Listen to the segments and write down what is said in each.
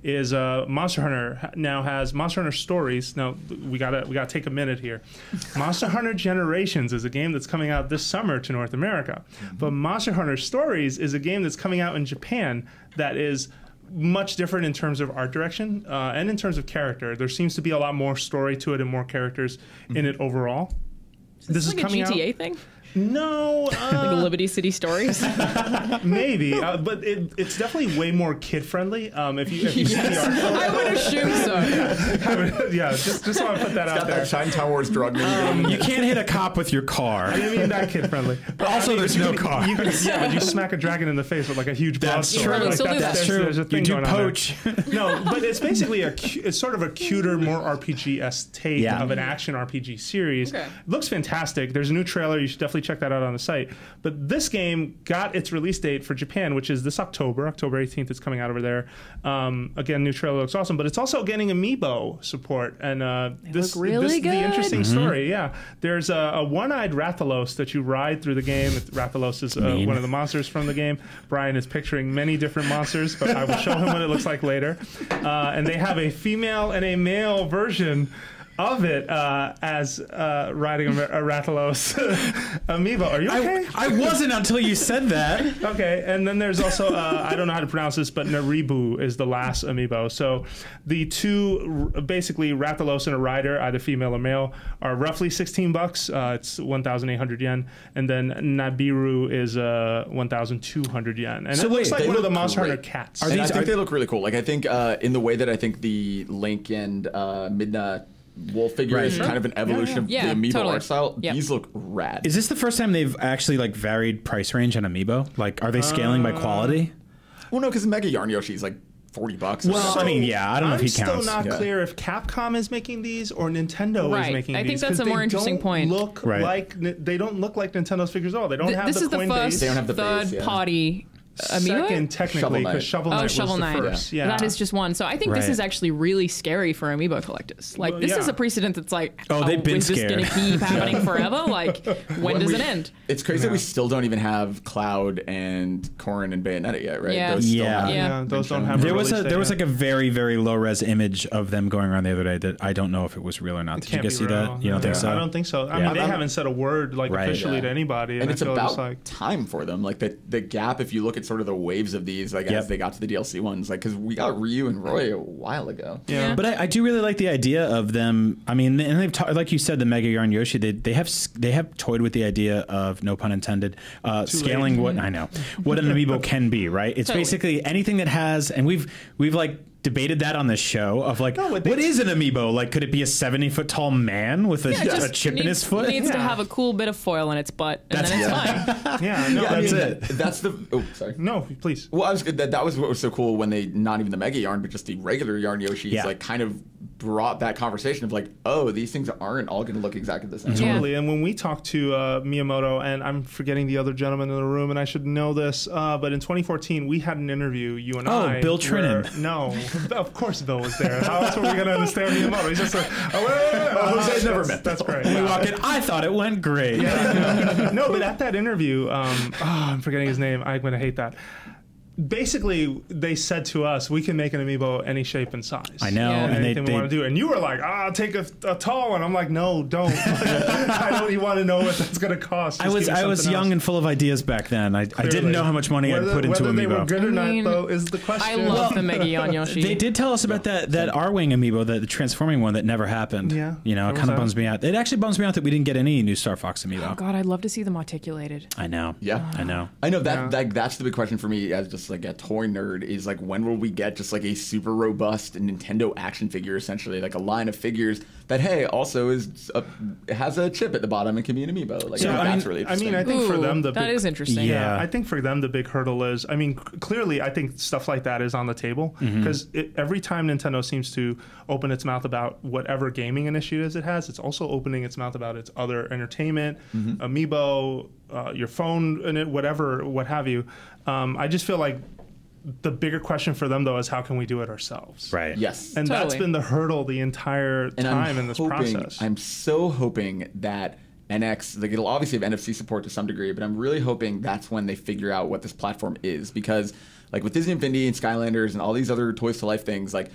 is Monster Hunter now has Monster Hunter Stories. Now we gotta take a minute here. Monster Hunter Generations is a game that's coming out this summer to North America, but Monster Hunter Stories is a game that's coming out in Japan that is much different in terms of art direction and in terms of character. There seems to be a lot more story to it and more characters in it overall. This is like coming a GTA thing? No, like Liberty City Stories. Maybe, but it's definitely way more kid friendly. If you see the art, I would assume so. Yeah, just want to put that out there. That Chinatown Wars drug movie. You can't hit a cop with your car. I didn't mean that kid friendly. But also, there's no car. But you smack a dragon in the face with like a huge broadsword. That's true. There's a thing you do going poach. On there. No, but it's basically it's sort of a cuter, more RPG-esque take of an action RPG series. Okay. It looks fantastic. There's a new trailer. You should definitely check that out on the site. But this game got its release date for Japan, which is this October 18th. It's coming out over there. Again, new trailer looks awesome, but it's also getting Amiibo support. And this is the interesting story. Yeah, there's a one-eyed Rathalos that you ride through the game. Rathalos is one of the monsters from the game. Brian is picturing many different monsters, but I will show him what it looks like later. And they have a female and a male version of it as riding a Rathalos amiibo. Are you okay? I wasn't until you said that. Okay, and then there's also, I don't know how to pronounce this, but Naribu is the last amiibo. So the two, basically Rathalos and a rider, either female or male, are roughly $16. It's 1,800 yen. And then Nabiru is 1,200 yen. And so it looks like one of the Monster Hunter cats. I think they look really cool. Like I think in the way that I think the Link and Midna wolf figure is kind of an evolution of the Amiibo art style. These look rad. Is this the first time they've actually like varied price range on Amiibo? Like, are they scaling by quality? Well, no, because Mega Yarn Yoshi's like $40. Well, I mean, I don't know if he counts. I'm still not clear if Capcom is making these or Nintendo is making these. I think that's a more interesting point. They don't look like Nintendo's figures at all. They don't have the coin base. They don't have the third party Amiibo? Second, technically, because Shovel Knight was the first. Yeah. That is just one. So I think this is actually really scary for Amiibo collectors. Like, this is a precedent that's like, they've been is this going to keep happening forever? Like, when does it end? It's crazy that we still don't even have Cloud and Corrin and Bayonetta yet, right? Yeah. Those don't have there was like a very, very low-res image of them going around the other day that I don't know if it was real or not. Did you guys see that? You don't think so? I don't think so. I mean, they haven't said a word like officially to anybody. And it's about time for them. Like, the gap, if you look at sort of the waves of these, like as they got to the DLC ones, like because we got Ryu and Roy a while ago. Yeah, but I do really like the idea of them. I mean, and they've like you said, the Mega Yarn Yoshi. They have toyed with the idea of, no pun intended, scaling what an Amiibo can be. Right? It's basically anything that has, and we've like debated that on this show of like, what is an Amiibo? Like, could it be a 70-foot tall man with a chip in his foot? It needs to have a cool bit of foil in its butt, and then it's fine. That's it. That's the. Oh, sorry. No, please. Well, I was good. That was what was so cool when they, not even the Mega Yarn, but just the regular Yarn Yoshis, like kind of brought that conversation of like, oh, these things aren't all going to look exactly the same. Totally. And when we talked to Miyamoto, and I'm forgetting the other gentleman in the room, and I should know this, but in 2014 we had an interview, you and I. Oh, Bill Trinan. No, of course Bill was there. How else were we going to understand Miyamoto? He's just like, Jose's never met. That's great. We walk in, I thought it went great. No, but at that interview, I'm forgetting his name. I'm going to hate that. Basically, they said to us, we can make an Amiibo any shape and size. I know. And anything we want to do. And you were like, I'll take a tall one. I'm like, no, don't. I don't even want to know what that's going to cost. Just I was young and full of ideas back then. I didn't know how much money I'd put into Amiibo. Whether they were good or not, though, is the question. I love the Mega Yarn Yoshi. They did tell us about that R-Wing Amiibo, the transforming one that never happened. Yeah. You know, it kind of bums me out. It actually bums me out that we didn't get any new Star Fox Amiibo. Oh, God, I'd love to see them articulated. I know. Yeah. I know. That's the big question for me as just like a toy nerd. Is like, when will we get just like a super robust Nintendo action figure, essentially like a line of figures that has a chip at the bottom and can be an Amiibo. Like, that's really interesting. I think for them that is interesting. Yeah, I think for them the big hurdle is, I mean, clearly I think stuff like that is on the table because every time Nintendo seems to open its mouth about whatever gaming initiatives it has, it's also opening its mouth about its other entertainment, Amiibo, your phone, and whatever, what have you. I just feel like the bigger question for them, though, is how can we do it ourselves? Right. Yes. And that's been the hurdle the entire time in this process. I'm so hoping that NX, like, it'll obviously have NFC support to some degree, but I'm really hoping that's when they figure out what this platform is, because like with Disney Infinity and Skylanders and all these other Toys to Life things, like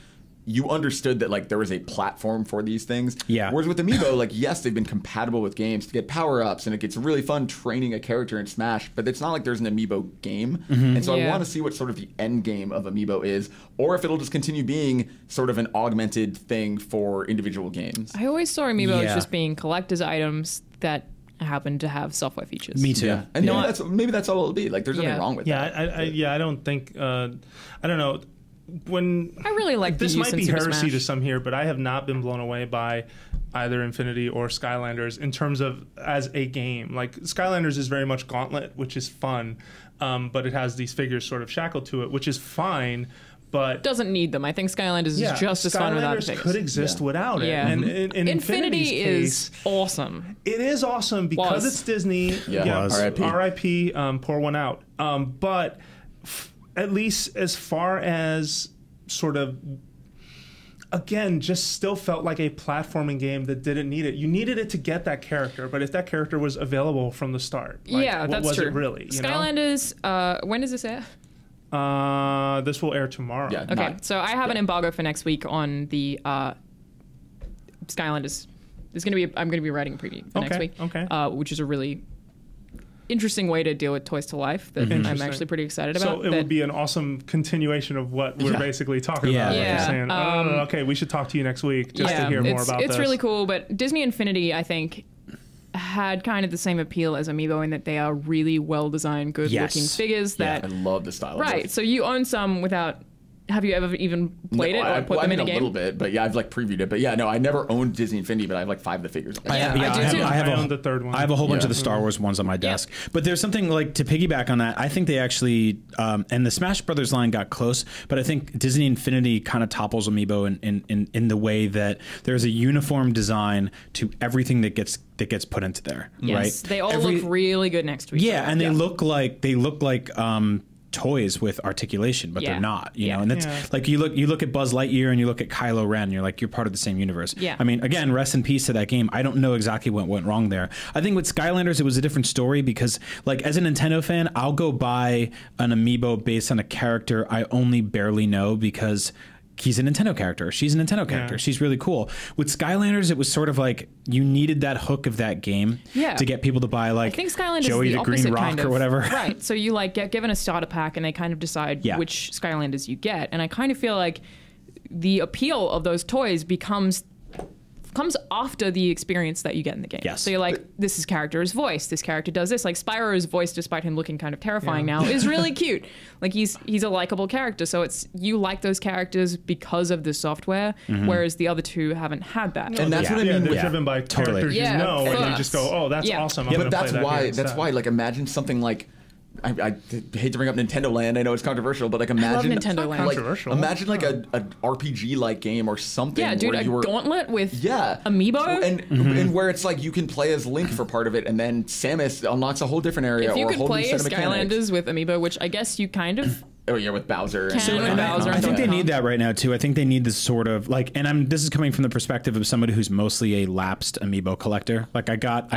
you understood that like there was a platform for these things. Yeah. Whereas with Amiibo, like yes, they've been compatible with games to get power-ups, and it gets really fun training a character in Smash, but it's not like there's an Amiibo game. And so I want to see what sort of the end game of Amiibo is, or if it'll just continue being sort of an augmented thing for individual games. I always saw Amiibo as just being collector's items that happen to have software features. Me too. Yeah. And maybe that's all it'll be. Like there's nothing wrong with that. I don't think I don't know. When I really like this might be Super heresy Smash. to some here, but I have not been blown away by either Infinity or Skylanders in terms of as a game. Like Skylanders is very much Gauntlet, which is fun, but it has these figures sort of shackled to it, which is fine. But doesn't need them. I think Skylanders is just as fun without the figures. Could exist without it. Yeah. And in Infinity is awesome. It is awesome because it's Disney. R.I.P. Pour one out. But at least as far as sort of, again, just still felt like a platforming game that didn't need it. You needed it to get that character, but if that character was available from the start, like, what was it really? You Skylanders, when does this air? This will air tomorrow. Yeah, okay, so I have an embargo for next week on the Skylanders. I'm gonna be writing a preview for next week. Okay. Which is a really interesting way to deal with Toys to Life that I'm actually pretty excited about. So it would be an awesome continuation of what we're basically talking about. Yeah. Saying, okay, we should talk to you next week just to hear more about this. It's really cool, but Disney Infinity, I think, had kind of the same appeal as Amiibo in that they are really well-designed, good-looking figures. That I love the style. Right, of it. so you own some without... Have you ever even played it or put them in a game? A little bit, but I've like previewed it. But I never owned Disney Infinity, but I have like 5 of the figures. I own the third one. I have a whole bunch of the Star Wars ones on my desk. But there's something like to piggyback on that. I think they actually, and the Smash Brothers line got close, but I think Disney Infinity kind of topples Amiibo in the way that there's a uniform design to everything that gets put into there. Yes, right? they all look really good next to each other. Yeah, and they look like toys with articulation, but they're not, you know. And that's like you look at Buzz Lightyear and you look at Kylo Ren, you're like, you're part of the same universe. Yeah. I mean, again, rest in peace to that game. I don't know exactly what went wrong there. I think with Skylanders, it was a different story because, like, as a Nintendo fan, I'll go buy an Amiibo based on a character I only barely know because he's a Nintendo character. She's a Nintendo character. Yeah. She's really cool. With Skylanders, it was sort of like you needed that hook of that game to get people to buy, like, I think Skylanders Joey is the the Green Rock kind of, or whatever. Right. So you like get given a starter pack and they kind of decide which Skylanders you get. And I kind of feel like the appeal of those toys comes after the experience that you get in the game. Yes. So you're like, this is character's voice. This character does this. Like Spyro's voice, despite him looking kind of terrifying now, is really cute. Like he's a likable character. So it's you like those characters because of the software, whereas the other two haven't had that. And that's what I mean. They're driven by characters you know, and you just go, oh, that's awesome. Yeah, but that's why. Like, imagine something like. I hate to bring up Nintendo Land. I know it's controversial, but like imagine Nintendo Land. Like, imagine like a RPG like game or something. Yeah, dude, where Gauntlet with Amiibo, and where it's like you can play as Link for part of it, and then Samus unlocks a whole different area. If you or could a whole play new set as of mechanics. Skylanders with Amiibo, which I guess you kind of. Oh yeah, with Bowser. I think they need that right now too. I think they need this sort of like, and this is coming from the perspective of somebody who's mostly a lapsed Amiibo collector. Like I got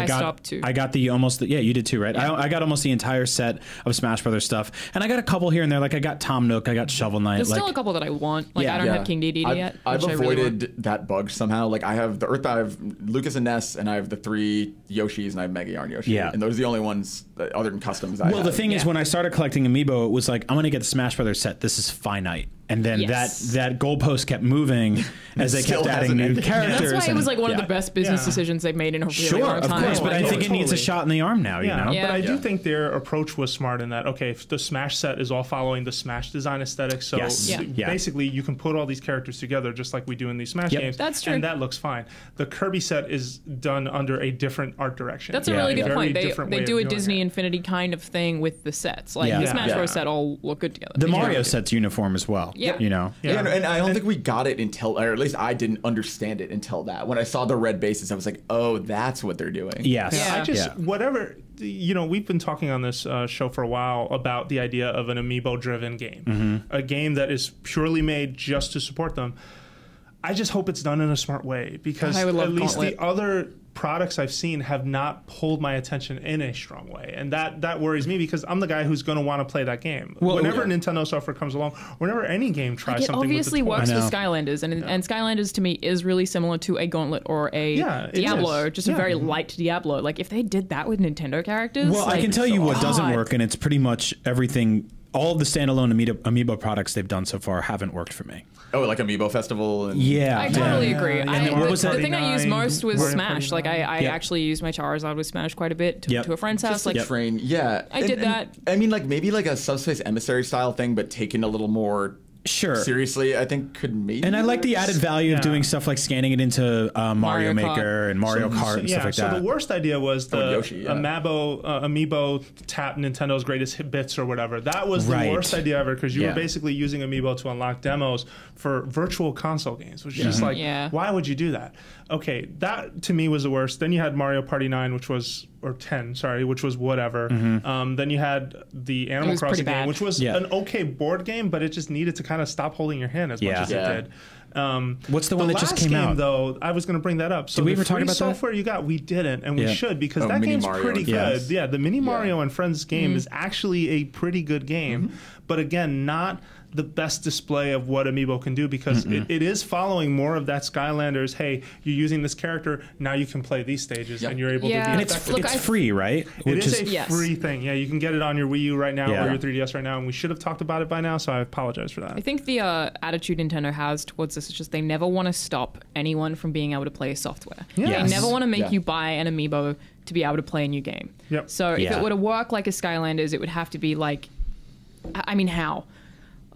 you did too, right? Yeah. I got almost the entire set of Smash Brothers stuff, and I got a couple here and there. Like I got Tom Nook, I got Shovel Knight. There's still a couple that I want. Like I don't have King Dedede yet. I've avoided that bug somehow. Like I have the Earth, I have Lucas and Ness, and I have the 3 Yoshis, and I have Mega Yarn Yoshi. Yeah, and those are the only ones other than customs. Well, the thing is, when I started collecting Amiibo, it was like I'm gonna get the Smash Brothers set. This is finite. And then that goalpost kept moving as they kept adding new characters. That's why it was like one of the best business decisions they've made in a really long time. Of course, but I think it needs a shot in the arm now. You know? But I do think their approach was smart in that, okay, if the Smash set is all following the Smash design aesthetic, so basically you can put all these characters together just like we do in these Smash games. That's true. And that looks fine. The Kirby set is done under a different art direction. That's a really good point. They do a Disney Infinity kind of thing with the sets. Like the Smash Bros. Set all look good together. The Mario set's uniform as well. Yeah. You know? Yeah. And I don't think we got it until, or at least I didn't understand it until that. When I saw the red bases, I was like, oh, that's what they're doing. Yes. Yeah. Whatever, you know, we've been talking on this show for a while about the idea of an Amiibo-driven game. A game that is purely made just to support them. I just hope it's done in a smart way because at least the other products I've seen have not pulled my attention in a strong way, and that worries me because I'm the guy who's going to want to play that game. Well, whenever Nintendo software comes along, whenever any game tries something, it obviously with works with Skylanders, and Skylanders to me is really similar to a Gauntlet or a Diablo, just a very light Diablo. Like if they did that with Nintendo characters, well, I can tell you what doesn't work, and it's pretty much everything. All of the standalone Amiibo products they've done so far haven't worked for me. Oh, like Amiibo Festival? And I totally agree. What was the thing I used most was Smash. Like I actually used my Charizard with Smash quite a bit to a friend's house. Like train, I did that. I mean, like maybe like a Subspace Emissary style thing, but taken a little more seriously, I think could maybe. And I like the added value of doing stuff like scanning it into Mario Maker and Mario Kart and stuff like that. So the worst idea was the Amiibo tap Nintendo's greatest hit bits or whatever. That was the worst idea ever because you were basically using Amiibo to unlock demos for virtual console games, which is just like, why would you do that? Okay, that to me was the worst. Then you had Mario Party 9, which was, or 10, sorry, which was whatever. Then you had the Animal Crossing game, which was an okay board game, but it just needed to kind of stop holding your hand as much as it did. What's the one that just came out? Though I was going to bring that up. So did we ever talk about software you got? We didn't, and we should because that game's pretty good. Yeah, the Mini Mario and Friends game is actually a pretty good game, but again, not the best display of what Amiibo can do because it is following more of that Skylanders. Hey, you're using this character, now you can play these stages, and you're able to. And it's free, right? It is a free thing. Yeah, you can get it on your Wii U right now or your 3DS right now, and we should have talked about it by now. So I apologize for that. I think the attitude Nintendo has towards this is just they never want to stop anyone from being able to play software. They never want to make you buy an Amiibo to be able to play a new game. So if it were to work like a Skylanders, it would have to be like, I mean, how?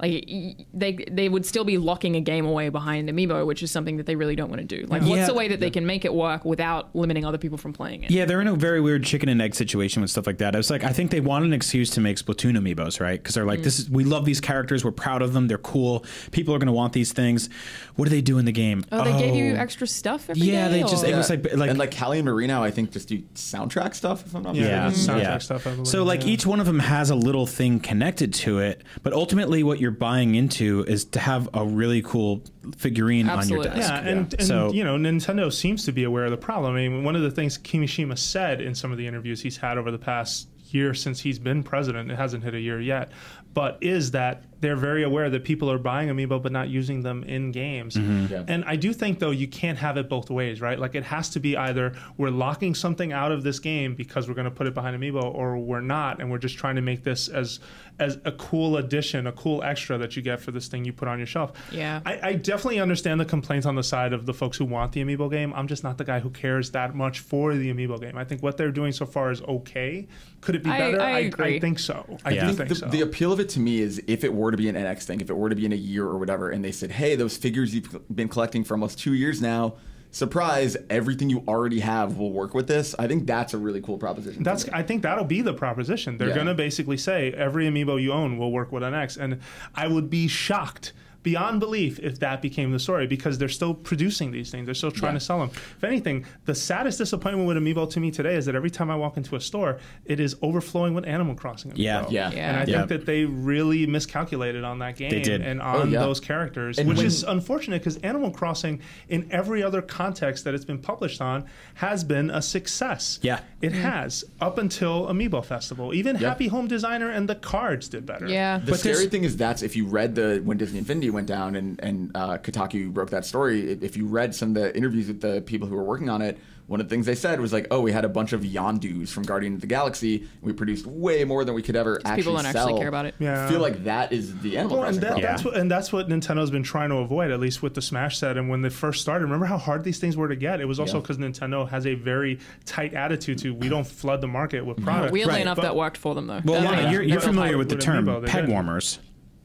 Like they would still be locking a game away behind Amiibo, which is something that they really don't want to do. Like, what's the way that they can make it work without limiting other people from playing it? Yeah, they're in a very weird chicken and egg situation with stuff like that. I was like, I think they want an excuse to make Splatoon Amiibos, right? Because they're like, we love these characters, we're proud of them, they're cool, people are going to want these things. What do they do in the game? Oh, they gave you extra stuff every day? They just it was like and like Callie and Marino, I think just do soundtrack stuff. If I'm not mistaken. Soundtrack stuff. I believe, so like each one of them has a little thing connected to it, but ultimately what you're buying into is to have a really cool figurine on your desk. Yeah, and so, you know, Nintendo seems to be aware of the problem. I mean, one of the things Kimishima said in some of the interviews he's had over the past year since he's been president, it hasn't hit a year yet, but is that they're very aware that people are buying Amiibo but not using them in games. And I do think, though, you can't have it both ways, right? Like, it has to be either we're locking something out of this game because we're going to put it behind Amiibo, or we're not, and we're just trying to make this as a cool addition, a cool extra that you get for this thing you put on your shelf. I definitely understand the complaints on the side of the folks who want the Amiibo game. I'm just not the guy who cares that much for the Amiibo game. I think what they're doing so far is okay. Could it be better? I agree. I think so. I do think so. The appeal of it to me is if it were to be an NX thing, if it were to be in a year or whatever, and they said, hey, those figures you've been collecting for almost 2 years now, surprise, everything you already have will work with this. I think that's a really cool proposition. I think that'll be the proposition. They're going to basically say every Amiibo you own will work with NX, and I would be shocked beyond belief if that became the story, because they're still producing these things. They're still trying to sell them. If anything, the saddest disappointment with Amiibo to me today is that every time I walk into a store, it is overflowing with Animal Crossing Amiibo. And I think that they really miscalculated on that game and on those characters, which is unfortunate because Animal Crossing, in every other context that it's been published on, has been a success. It has, up until Amiibo Festival. Even Happy Home Designer and the cards did better. The scary thing is that's if you read when Disney Infinity went down and Kotaku broke that story, if you read some of the interviews with the people who were working on it, one of the things they said was like, oh, we had a bunch of Yondus from Guardians of the Galaxy, and we produced way more than we could ever actually people don't sell. actually care about it. I feel like that is the Animal Crossing problem. That's what Nintendo's been trying to avoid, at least with the Smash set. And when they first started, remember how hard these things were to get? It was also because Nintendo has a very tight attitude to, we don't flood the market with product. Weirdly enough, that worked for them, though. Well, you're familiar with the term peg warmers.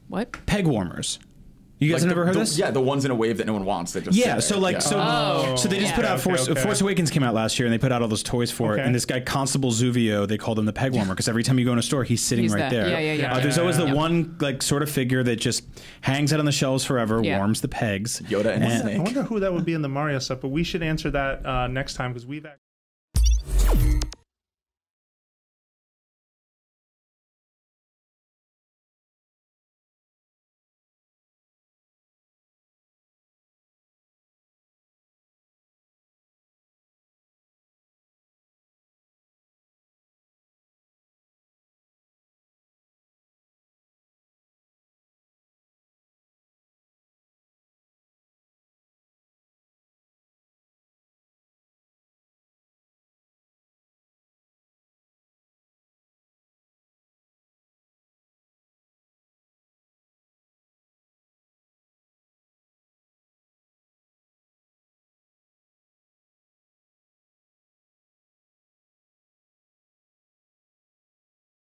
What? Peg warmers. You guys have never heard this? Yeah, the ones in a wave that no one wants. That just so they just put out Force Awakens came out last year, and they put out all those toys for it. And this guy Constable Zuvio, they called him the peg warmer because every time you go in a store, he's sitting right there. There's always the one like sort of figure that just hangs out on the shelves forever, warms the pegs. Yoda and Snake. I wonder who that would be in the Mario set, but we should answer that next time because we've.